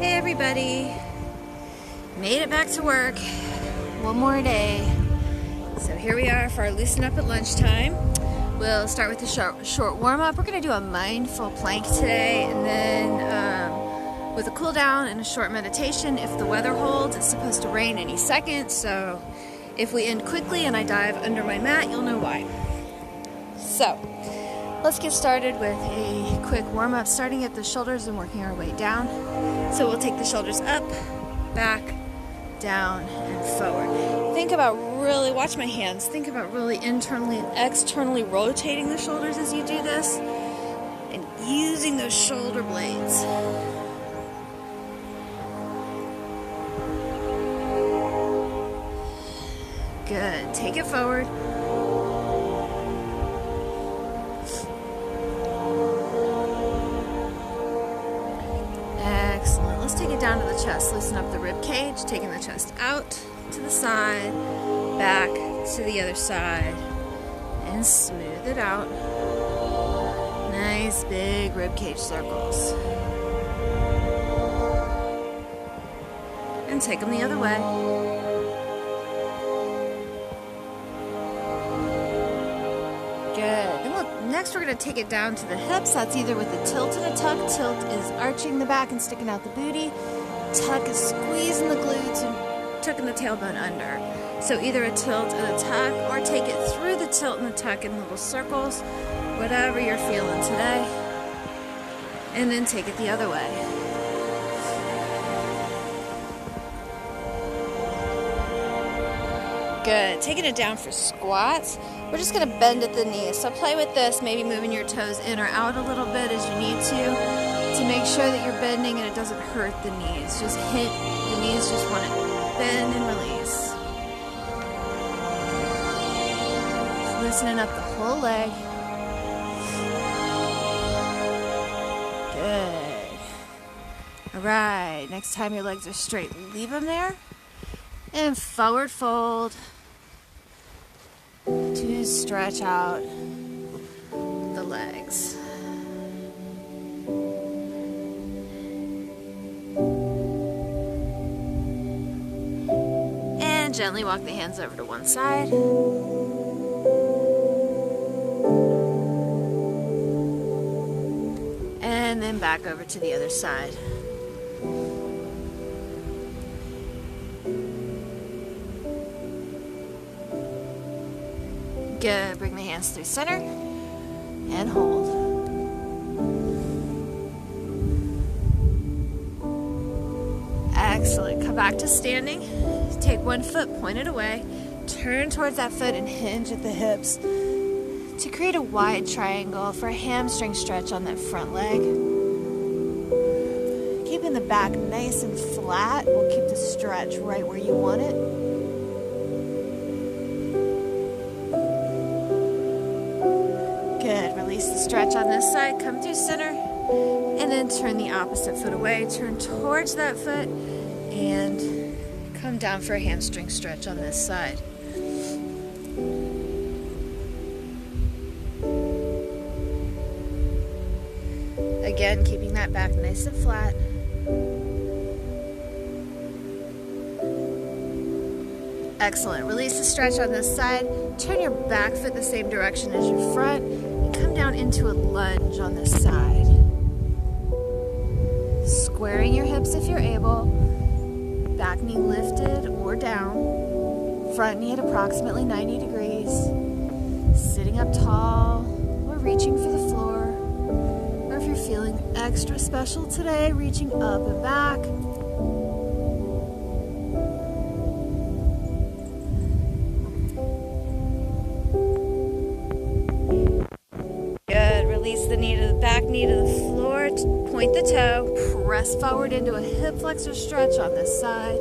Hey everybody, made it back to work, one more day. So here we are for our loosen up at lunchtime. We'll start with a short warm up. We're going to do a mindful plank today, and then with a cool down and a short meditation if the weather holds. It's supposed to rain any second, so if we end quickly and I dive under my mat, you'll know why. So let's get started with a quick warm up, starting at the shoulders and working our way down. So we'll take the shoulders up, back, down, and forward. Think about really, watch my hands, think about really internally and externally rotating the shoulders as you do this and using those shoulder blades. Good. Take it forward. Excellent. Let's take it down to the chest. Loosen up the rib cage, taking the chest out to the side, back to the other side, and smooth it out. Nice big rib cage circles. And take them the other way. Good. Next we're going to take it down to the hips. That's either with a tilt and a tuck. Tilt is arching the back and sticking out the booty. Tuck is squeezing the glutes and tucking the tailbone under. So either a tilt and a tuck, or take it through the tilt and the tuck in little circles, whatever you're feeling today. And then take it the other way. Good. Taking it down for squats. We're just going to bend at the knees. So play with this, maybe moving your toes in or out a little bit as you need to make sure that you're bending and it doesn't hurt the knees. Just hit the knees, just want to bend and release. Just loosening up the whole leg. Good. All right. Next time your legs are straight, leave them there. And forward fold to stretch out the legs. And gently walk the hands over to one side. And then back over to the other side. Good. Bring the hands through center and hold. Excellent. Come back to standing. Take one foot, point it away. Turn towards that foot and hinge at the hips to create a wide triangle for a hamstring stretch on that front leg. Keeping the back nice and flat will keep the stretch right where you want it. Good. Release the stretch on this side. Come through center. And then turn the opposite foot away. Turn towards that foot. And come down for a hamstring stretch on this side. Again, keeping that back nice and flat. Excellent. Release the stretch on this side. Turn your back foot the same direction as your front. Come down into a lunge on this side. Squaring your hips if you're able. Back knee lifted or down. Front knee at approximately 90 degrees. Sitting up tall or reaching for the floor. Or if you're feeling extra special today, reaching up and back. Release the knee to the back knee to the floor, point the toe, press forward into a hip flexor stretch on this side.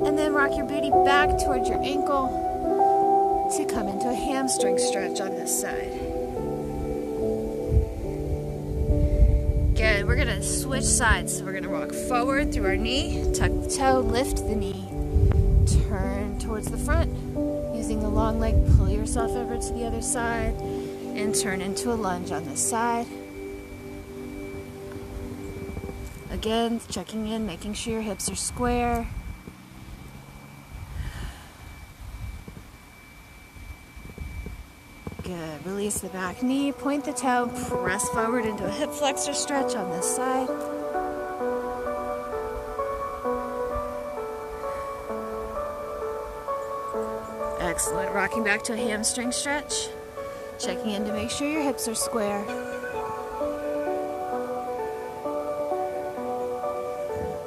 And then rock your booty back towards your ankle to come into a hamstring stretch on this side. Good, we're gonna switch sides. So we're gonna rock forward through our knee, tuck the toe, lift the knee, turn towards the front. Using the long leg, pull yourself over to the other side and turn into a lunge on this side. Again, checking in, making sure your hips are square. Good. Release the back knee, point the toe, press forward into a hip flexor stretch on this side. Excellent. Rocking back to a hamstring stretch. Checking in to make sure your hips are square.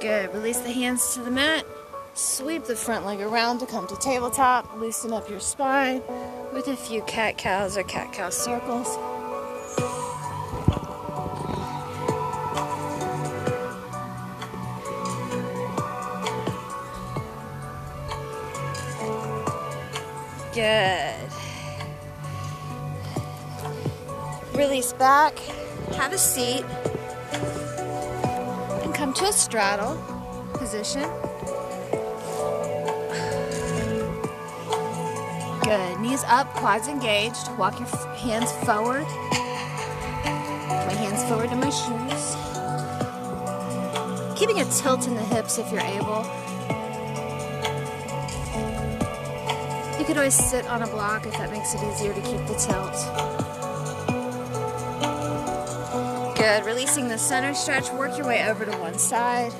Good. Release the hands to the mat. Sweep the front leg around to come to tabletop. Loosen up your spine with a few cat-cows or cat-cow circles. Good. Release back, have a seat, and come to a straddle position. Good. Knees up, quads engaged. Walk your hands forward. My hands forward to my shoes. Keeping a tilt in the hips if you're able. You could always sit on a block if that makes it easier to keep the tilt. Good. Releasing the center stretch. Work your way over to one side.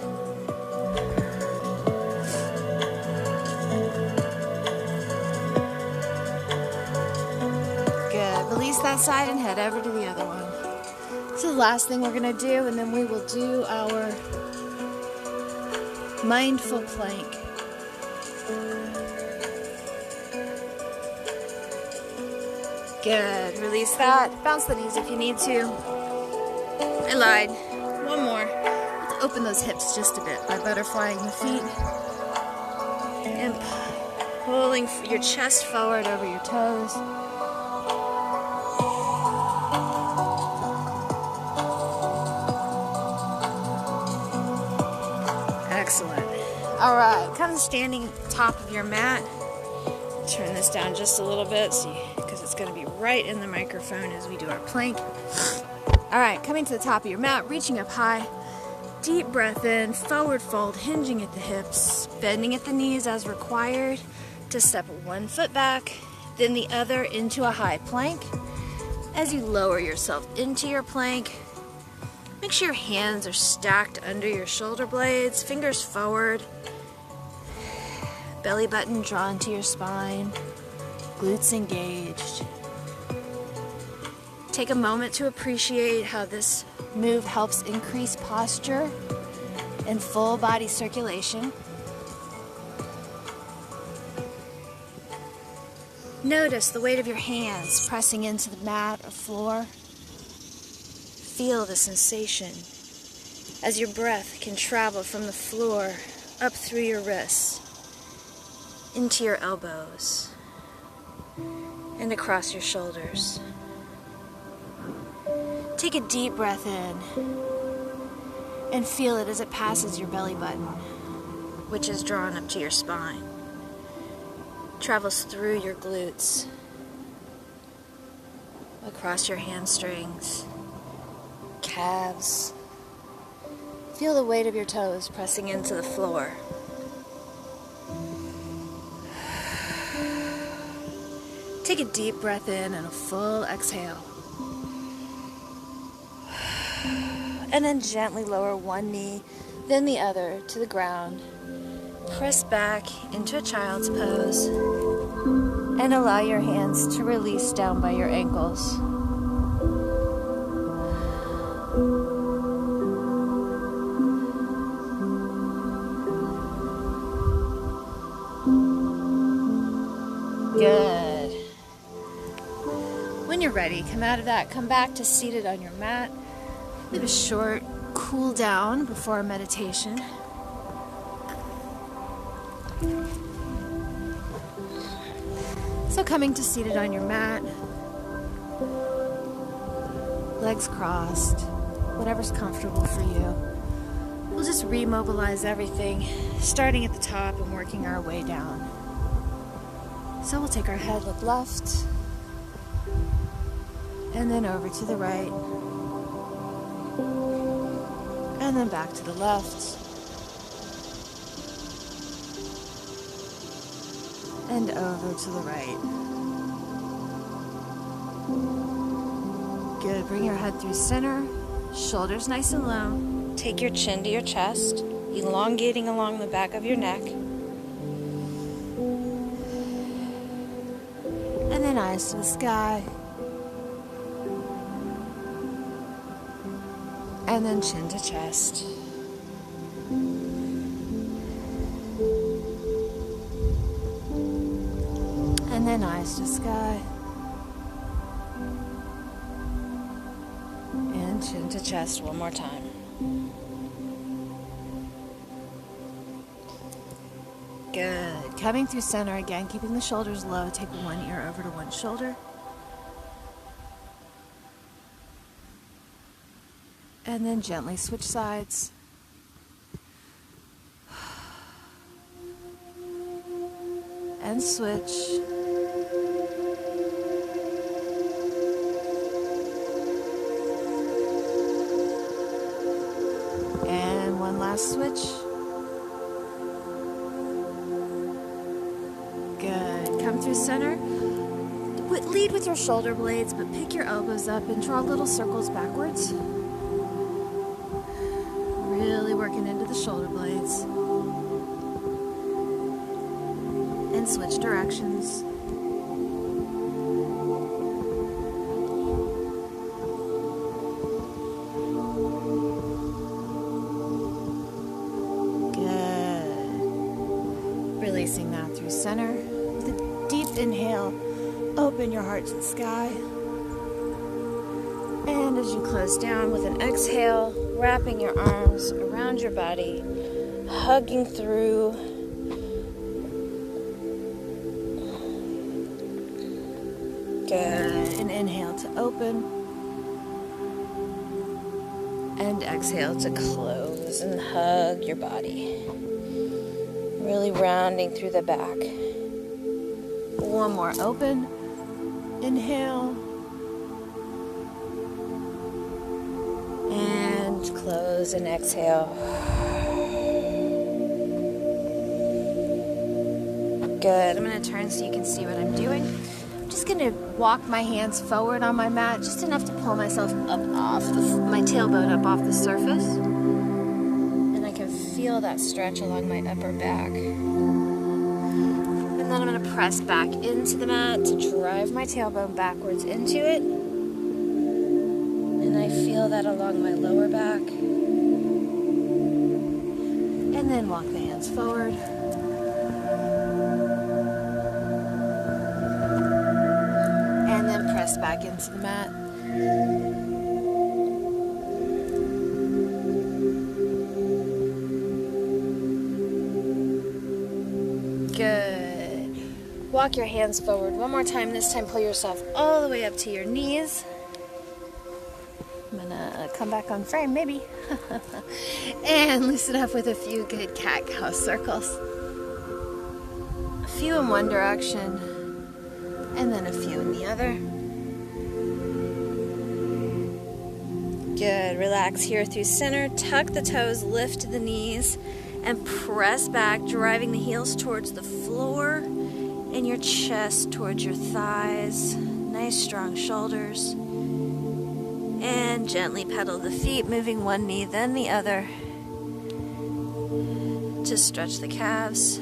Release that side and head over to the other one. So the last thing we're going to do, and then we will do our mindful plank. Good. Release that. Bounce the knees if you need to. I lied. One more. Let's open those hips just a bit by butterflying the feet and pulling your chest forward over your toes. Excellent. All right, come standing top of your mat. Turn this down just a little bit because it's going to be right in the microphone as we do our plank. All right, coming to the top of your mat, reaching up high. Deep breath in, forward fold, hinging at the hips, bending at the knees as required to step one foot back, then the other into a high plank. As you lower yourself into your plank, make sure your hands are stacked under your shoulder blades, fingers forward, belly button drawn to your spine, glutes engaged. Take a moment to appreciate how this move helps increase posture and full body circulation. Notice the weight of your hands pressing into the mat or floor. Feel the sensation as your breath can travel from the floor up through your wrists, into your elbows, and across your shoulders. Take a deep breath in and feel it as it passes your belly button, which is drawn up to your spine. Travels through your glutes, across your hamstrings, calves. Feel the weight of your toes pressing into the floor. Take a deep breath in and a full exhale. And then gently lower one knee, then the other to the ground. Press back into a child's pose and allow your hands to release down by your ankles. Good. When you're ready, come out of that, come back to seated on your mat. We have a short cool down before our meditation. So coming to seated on your mat, legs crossed, whatever's comfortable for you. We'll just remobilize everything, starting at the top and working our way down. So we'll take our head, look left, and then over to the right, and then back to the left, and over to the right. Good. Bring your head through center, shoulders nice and low. Take your chin to your chest, elongating along the back of your neck. And then eyes to the sky. And then chin to chest. And then eyes to sky. And chin to chest one more time. Good. Coming through center again, keeping the shoulders low. Take one ear over to one shoulder. And then gently switch sides. And switch. And one last switch. Good. Come through center. Lead with your shoulder blades, but pick your elbows up and draw little circles backwards. Really working into the shoulder blades. And switch directions. Good. Releasing that through center. With a deep inhale, open your heart to the sky. And as you close down with an exhale, wrapping your arms around your body, hugging through. Good. And inhale to open. And exhale to close and hug your body. Really rounding through the back. One more open. Inhale. And close and exhale. Good. I'm going to turn so you can see what I'm doing. I'm just going to walk my hands forward on my mat, just enough to pull myself up off my tailbone up off the surface. And I can feel that stretch along my upper back. And then I'm going to press back into the mat to drive my tailbone backwards into it. And I feel that along my lower back. And then walk the hands forward. And then press back into the mat. Good. Walk your hands forward one more time. This time pull yourself all the way up to your knees. I'm gonna come back on frame, maybe. And loosen up with a few good cat-cow circles. A few in one direction, and then a few in the other. Good. Relax here through center. Tuck the toes, lift the knees, and press back, driving the heels towards the floor and your chest towards your thighs. Nice strong shoulders. And gently pedal the feet, moving one knee, then the other. Just stretch the calves.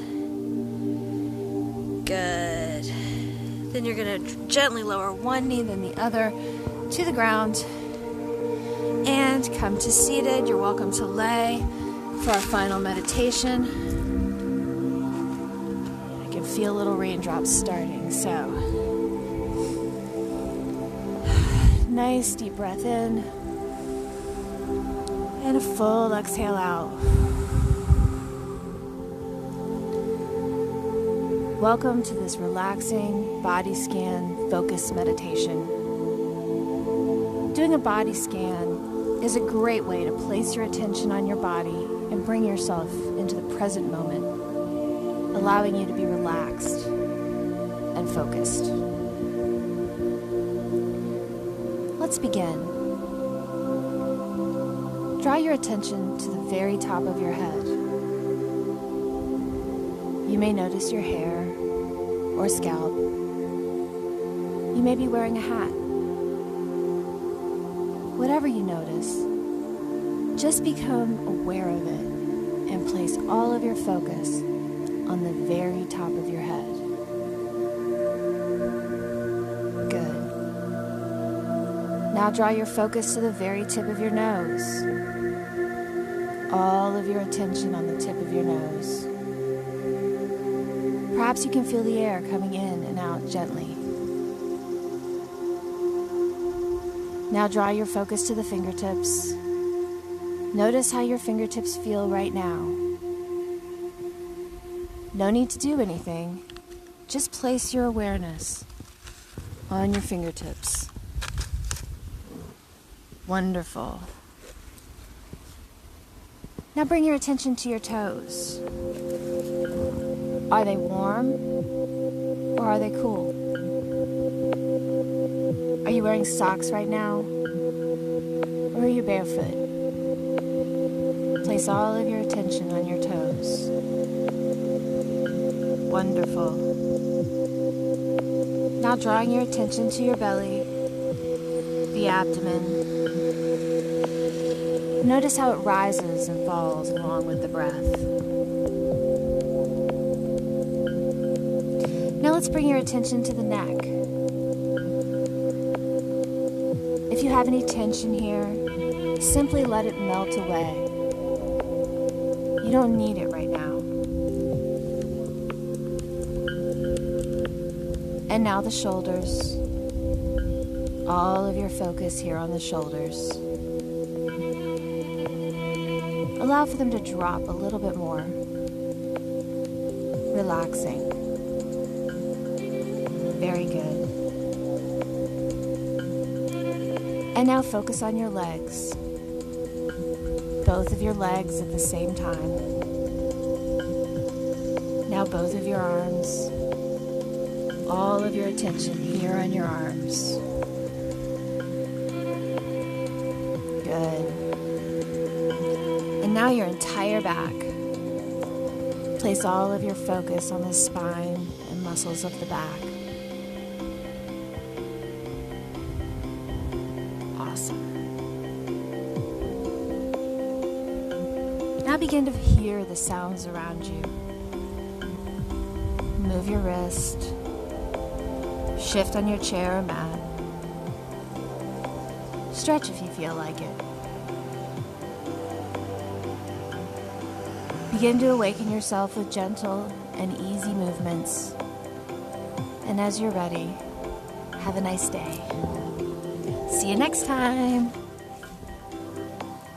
Good. Then you're going to gently lower one knee, then the other to the ground. And come to seated. You're welcome to lay for our final meditation. I can feel little raindrops starting, so nice deep breath in and a full exhale out. Welcome to this relaxing body scan focus meditation. Doing a body scan is a great way to place your attention on your body and bring yourself into the present moment, allowing you to be relaxed and focused. Let's begin. Draw your attention to the very top of your head. You may notice your hair or scalp. You may be wearing a hat. Whatever you notice, just become aware of it and place all of your focus on the very top of your head. Good. Now draw your focus to the very tip of your nose. All of your attention on the tip of your nose. Perhaps you can feel the air coming in and out gently. Now draw your focus to the fingertips. Notice how your fingertips feel right now. No need to do anything. Just place your awareness on your fingertips. Wonderful. Now bring your attention to your toes. Are they warm or are they cool? Are you wearing socks right now? Or are you barefoot? Place all of your attention on your toes. Wonderful. Now drawing your attention to your belly, the abdomen. Notice how it rises and falls along with the breath. Now let's bring your attention to the neck. If you have any tension here, simply let it melt away. You don't need it right now. And now the shoulders. All of your focus here on the shoulders. Allow for them to drop a little bit more. Relaxing. Very good. And now focus on your legs. Both of your legs at the same time. Now both of your arms. All of your attention here on your arms. Good. And now your entire back. Place all of your focus on the spine and muscles of the back. Awesome. Now begin to hear the sounds around you. Move your wrist. Shift on your chair or mat. Stretch if you feel like it. Begin to awaken yourself with gentle and easy movements. And as you're ready, have a nice day. See you next time.